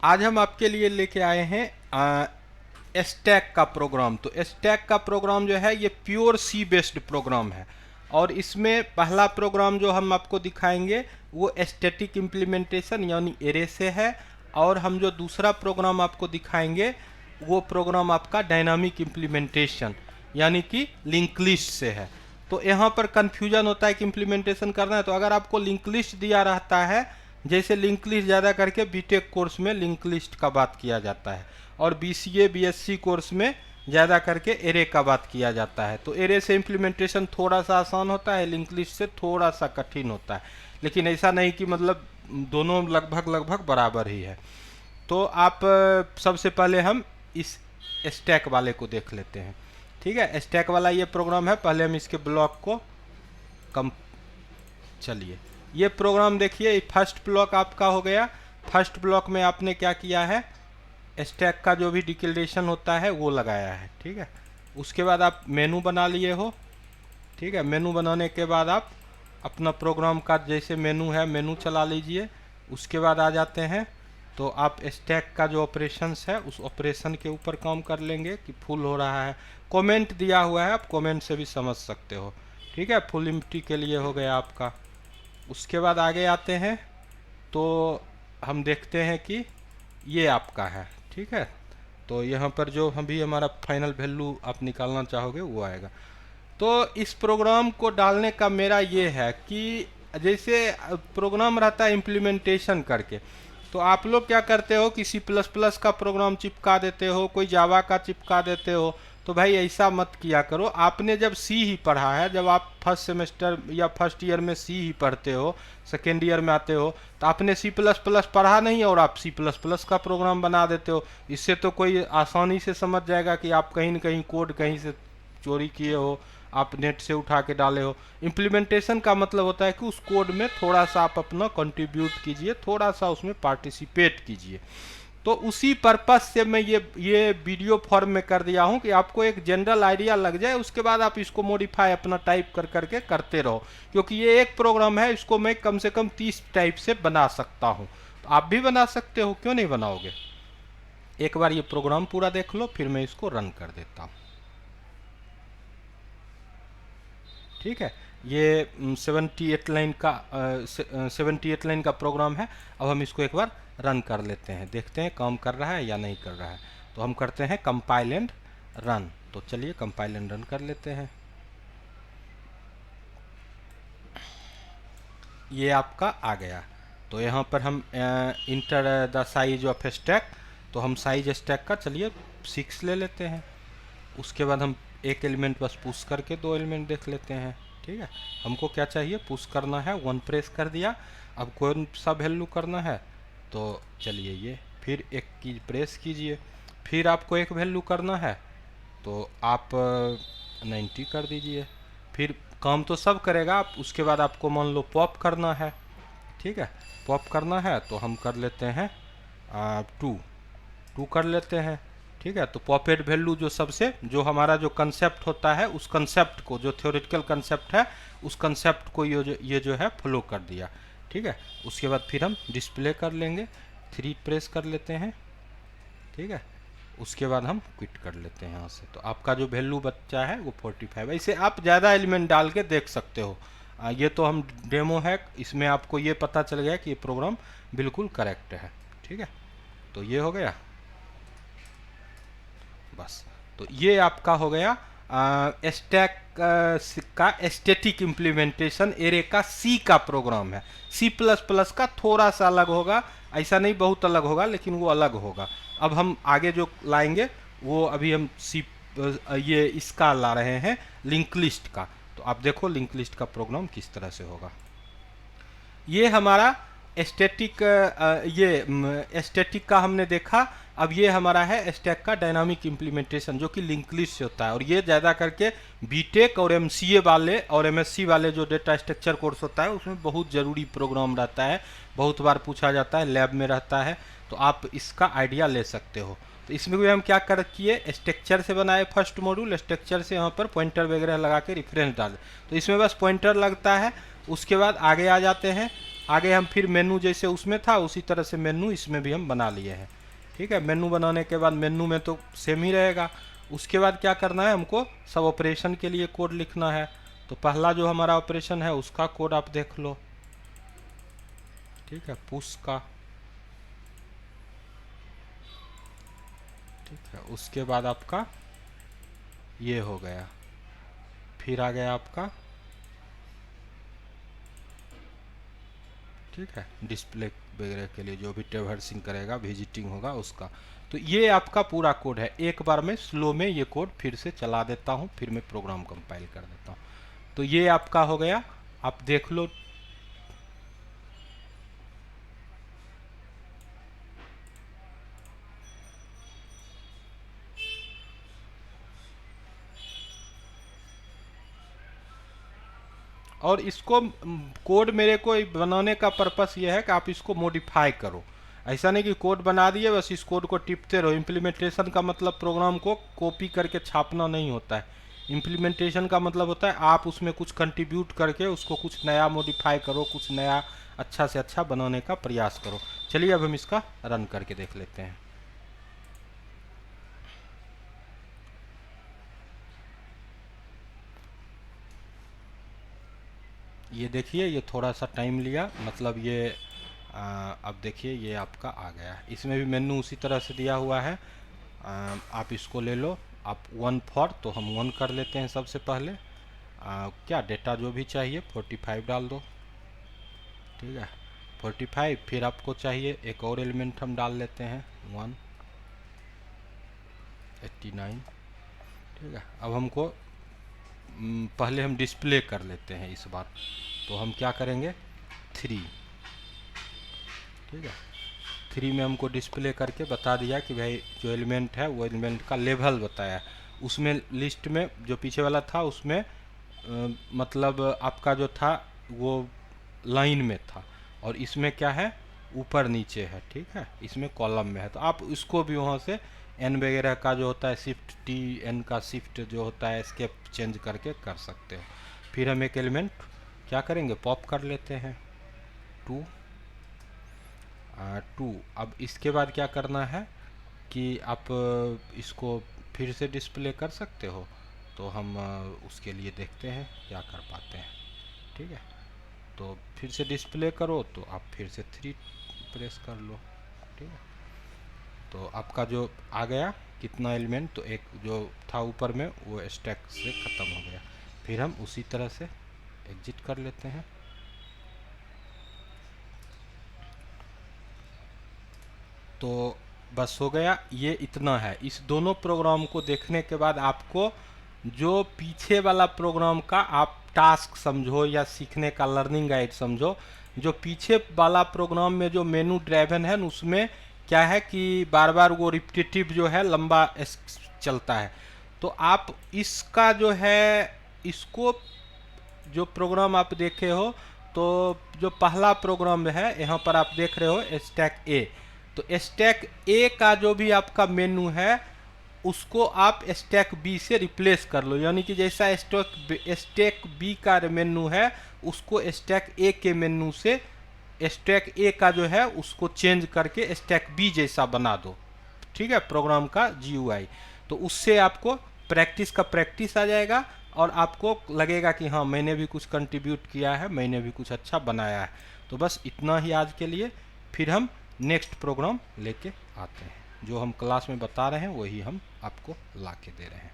आज हम आपके लिए लेके आए हैं स्टैक का प्रोग्राम। तो स्टैक का प्रोग्राम जो है ये प्योर सी बेस्ड प्रोग्राम है और इसमें पहला प्रोग्राम जो हम आपको दिखाएंगे वो स्टैटिक इम्प्लीमेंटेशन यानी एरे से है, और हम जो दूसरा प्रोग्राम आपको दिखाएंगे वो प्रोग्राम आपका डायनामिक इम्प्लीमेंटेशन यानी कि लिंक लिस्ट से है। तो यहाँ पर कन्फ्यूजन होता है कि इम्प्लीमेंटेशन करना है, तो अगर आपको लिंक लिस्ट दिया रहता है, जैसे लिंक लिस्ट ज़्यादा करके बीटेक कोर्स में लिंक लिस्ट का बात किया जाता है और बीसीए बीएससी कोर्स में ज़्यादा करके एरे का बात किया जाता है। तो एरे से इम्प्लीमेंटेशन थोड़ा सा आसान होता है, लिंक लिस्ट से थोड़ा सा कठिन होता है, लेकिन ऐसा नहीं कि मतलब दोनों लगभग लगभग बराबर ही है। तो आप सबसे पहले हम इस स्टैक वाले को देख लेते हैं। ठीक है, स्टैक वाला ये प्रोग्राम है। पहले हम इसके ब्लॉक को कम चलिए ये प्रोग्राम देखिए, फर्स्ट ब्लॉक आपका हो गया। फर्स्ट ब्लॉक में आपने क्या किया है, स्टैक का जो भी डिक्लेरेशन होता है वो लगाया है। ठीक है, उसके बाद आप मेनू बना लिए हो। ठीक है, मेनू बनाने के बाद आप अपना प्रोग्राम का जैसे मेनू है मेनू चला लीजिए। उसके बाद आ जाते हैं तो आप स्टैक का जो ऑपरेशंस है उस ऑपरेशन के ऊपर काम कर लेंगे कि फुल हो रहा है। कमेंट दिया हुआ है, आप कमेंट से भी समझ सकते हो। ठीक है, फुल एम्प्टी के लिए हो गया आपका। उसके बाद आगे आते हैं तो हम देखते हैं कि ये आपका है। ठीक है, तो यहाँ पर जो हम भी हमारा फाइनल वैल्यू आप निकालना चाहोगे वो आएगा। तो इस प्रोग्राम को डालने का मेरा ये है कि जैसे प्रोग्राम रहता है इम्प्लीमेंटेशन करके, तो आप लोग क्या करते हो कि C++ का प्रोग्राम चिपका देते हो, कोई जावा का चिपका देते हो। तो भाई ऐसा मत किया करो। आपने जब सी ही पढ़ा है, जब आप फर्स्ट सेमेस्टर या फर्स्ट ईयर में सी ही पढ़ते हो, सेकेंड ईयर में आते हो, तो आपने C++ पढ़ा नहीं और आप C++ का प्रोग्राम बना देते हो। इससे तो कोई आसानी से समझ जाएगा कि आप कहीं न कहीं कोड कहीं से चोरी किए हो, आप नेट से उठा के डाले हो। इम्प्लीमेंटेशन का मतलब होता है कि उस कोड में थोड़ा सा आप अपना कंट्रीब्यूट कीजिए, थोड़ा सा उसमें पार्टिसिपेट कीजिए। तो उसी पर्पस से मैं ये वीडियो फॉर्म में कर दिया हूं कि आपको एक जनरल आइडिया लग जाए, उसके बाद आप इसको मॉडिफाई अपना टाइप कर करके करते रहो। क्योंकि ये एक प्रोग्राम है, इसको मैं कम से कम 30 टाइप से बना सकता हूं। तो आप भी बना सकते हो, क्यों नहीं बनाओगे। एक बार ये प्रोग्राम पूरा देख लो, फिर मैं इसको रन कर देता हूँ। ठीक है, ये 78 लाइन का प्रोग्राम है। अब हम इसको एक बार रन कर लेते हैं, देखते हैं काम कर रहा है या नहीं कर रहा है। तो हम करते हैं कंपाइल एंड रन। तो चलिए कंपाइल एंड रन कर लेते हैं। ये आपका आ गया। तो यहाँ पर हम enter the size of stack, तो हम साइज स्टैक का चलिए 6 ले लेते हैं। उसके बाद हम एक एलिमेंट बस पुश करके 2 एलिमेंट देख लेते हैं। ठीक है, हमको क्या चाहिए, पुश करना है, 1 प्रेस कर दिया। अब कौन सा वैल्यू करना है, तो चलिए ये फिर एक की प्रेस कीजिए। फिर आपको एक वैल्यू करना है तो आप 90 कर दीजिए। फिर काम तो सब करेगा आप। उसके बाद आपको मान लो पॉप करना है। ठीक है, पॉप करना है तो हम कर लेते हैं 2 कर लेते हैं। ठीक है, तो पॉपेट वैल्यू जो सबसे जो हमारा जो कंसेप्ट होता है उस कंसेप्ट को, जो थ्योरेटिकल कंसेप्ट है उस कंसेप्ट को ये जो है फॉलो कर दिया। ठीक है, उसके बाद फिर हम डिस्प्ले कर लेंगे, 3 प्रेस कर लेते हैं। ठीक है, उसके बाद हम क्विट कर लेते हैं यहाँ से। तो आपका जो वैल्यू बच्चा है वो 45। ऐसे आप ज़्यादा एलिमेंट डाल के देख सकते हो। ये तो हम डेमो है, इसमें आपको ये पता चल गया कि ये प्रोग्राम बिल्कुल करेक्ट है। ठीक है, तो ये हो गया बस। तो ये आपका हो गया स्टैक का स्टैटिक इम्प्लीमेंटेशन एरे का सी का प्रोग्राम है। C++ का थोड़ा सा अलग होगा, ऐसा नहीं बहुत अलग होगा, लेकिन वो अलग होगा। अब हम आगे जो लाएंगे वो अभी हम ये इसका ला रहे हैं लिंक लिस्ट का। तो आप देखो लिंक लिस्ट का प्रोग्राम किस तरह से होगा। ये हमारा स्टैटिक ये स्टैटिक का हमने देखा। अब ये हमारा है स्टैक का डायनामिक इम्प्लीमेंटेशन जो कि लिंक लिस्ट से होता है, और ये ज़्यादा करके बीटेक और एमसीए वाले और एमएससी वाले जो डेटा स्ट्रक्चर कोर्स होता है उसमें बहुत ज़रूरी प्रोग्राम रहता है, बहुत बार पूछा जाता है, लैब में रहता है। तो आप इसका आइडिया ले सकते हो। तो इसमें भी हम क्या कर किए, स्ट्रक्चर से बनाए फर्स्ट मॉड्यूल, स्ट्रक्चर से यहाँ पर पॉइंटर वगैरह लगा के रेफरेंस डाले। तो इसमें बस पॉइंटर लगता है। उसके बाद आगे आ जाते हैं, आगे हम फिर मेनू जैसे उसमें था उसी तरह से मेनू इसमें भी हम बना लिए हैं। ठीक है, मेनू बनाने के बाद मेनू में तो सेम ही रहेगा। उसके बाद क्या करना है, हमको सब ऑपरेशन के लिए कोड लिखना है। तो पहला जो हमारा ऑपरेशन है उसका कोड आप देख लो। ठीक है, पुश का। ठीक है, उसके बाद आपका ये हो गया, फिर आ गया आपका, ठीक है, डिस्प्ले वगैरह के लिए जो भी ट्रैवर्सिंग करेगा, विजिटिंग होगा उसका। तो ये आपका पूरा कोड है। एक बार मैं स्लो में ये कोड फिर से चला देता हूँ, फिर मैं प्रोग्राम कंपाइल कर देता हूँ। तो ये आपका हो गया, आप देख लो। और इसको कोड मेरे को बनाने का पर्पस ये है कि आप इसको मॉडिफाई करो। ऐसा नहीं कि कोड बना दिए बस इस कोड को टिपते रहो। इम्प्लीमेंटेशन का मतलब प्रोग्राम को कॉपी करके छापना नहीं होता है। इम्प्लीमेंटेशन का मतलब होता है आप उसमें कुछ कंट्रीब्यूट करके उसको कुछ नया मॉडिफाई करो, कुछ नया अच्छा से अच्छा बनाने का प्रयास करो। चलिए अब हम इसका रन करके देख लेते हैं। ये देखिए, ये थोड़ा सा टाइम लिया, मतलब ये अब देखिए ये आपका आ गया। इसमें भी मेनू उसी तरह से दिया हुआ है। आप इसको ले लो, आप 1 फॉर, तो हम 1 कर लेते हैं सबसे पहले। क्या डेटा जो भी चाहिए 45 डाल दो। ठीक है, 45। फिर आपको चाहिए एक और एलिमेंट हम डाल लेते हैं 189। ठीक है, अब हमको पहले हम डिस्प्ले कर लेते हैं इस बार। तो हम क्या करेंगे 3। ठीक है, 3 में हमको डिस्प्ले करके बता दिया कि भाई जो एलिमेंट है वो एलिमेंट का लेवल बताया। उसमें लिस्ट में जो पीछे वाला था उसमें मतलब आपका जो था वो लाइन में था, और इसमें क्या है ऊपर नीचे है। ठीक है, इसमें कॉलम में है। तो आप इसको भी वहाँ से एन वगैरह का जो होता है शिफ्ट टी एन का शिफ्ट जो होता है एस्केप चेंज करके कर सकते हो। फिर हम एक एलिमेंट क्या करेंगे पॉप कर लेते हैं 2। अब इसके बाद क्या करना है कि आप इसको फिर से डिस्प्ले कर सकते हो। तो हम उसके लिए देखते हैं क्या कर पाते हैं। ठीक है, तो फिर से डिस्प्ले करो तो आप फिर से 3 प्रेस कर लो। ठीक है, तो आपका जो आ गया कितना एलिमेंट, तो एक जो था ऊपर में वो स्टैक से ख़त्म हो गया। फिर हम उसी तरह से एग्जिट कर लेते हैं। तो बस हो गया, ये इतना है। इस दोनों प्रोग्राम को देखने के बाद आपको जो पीछे वाला प्रोग्राम का आप टास्क समझो या सीखने का लर्निंग गाइड समझो, जो पीछे वाला प्रोग्राम में जो मेनू ड्राइवन है उसमें क्या है कि बार बार वो रिपीटेटिव जो है लंबा चलता है। तो आप इसका जो है इसको जो प्रोग्राम आप देखे हो, तो जो पहला प्रोग्राम है यहाँ पर आप देख रहे हो स्टैक ए। तो स्टैक ए का जो भी आपका मेनू है उसको आप स्टैक बी से रिप्लेस कर लो। यानी कि जैसा स्टैक बी का मेनू है उसको स्टैक ए के मेनू से स्टैक ए का जो है उसको चेंज करके स्टैक बी जैसा बना दो। ठीक है, प्रोग्राम का GUI। तो उससे आपको प्रैक्टिस का प्रैक्टिस आ जाएगा और आपको लगेगा कि हाँ मैंने भी कुछ कंट्रीब्यूट किया है, मैंने भी कुछ अच्छा बनाया है। तो बस इतना ही आज के लिए। फिर हम नेक्स्ट प्रोग्राम लेके आते हैं। जो हम क्लास में बता रहे हैं वही हम आपको ला के दे रहे हैं।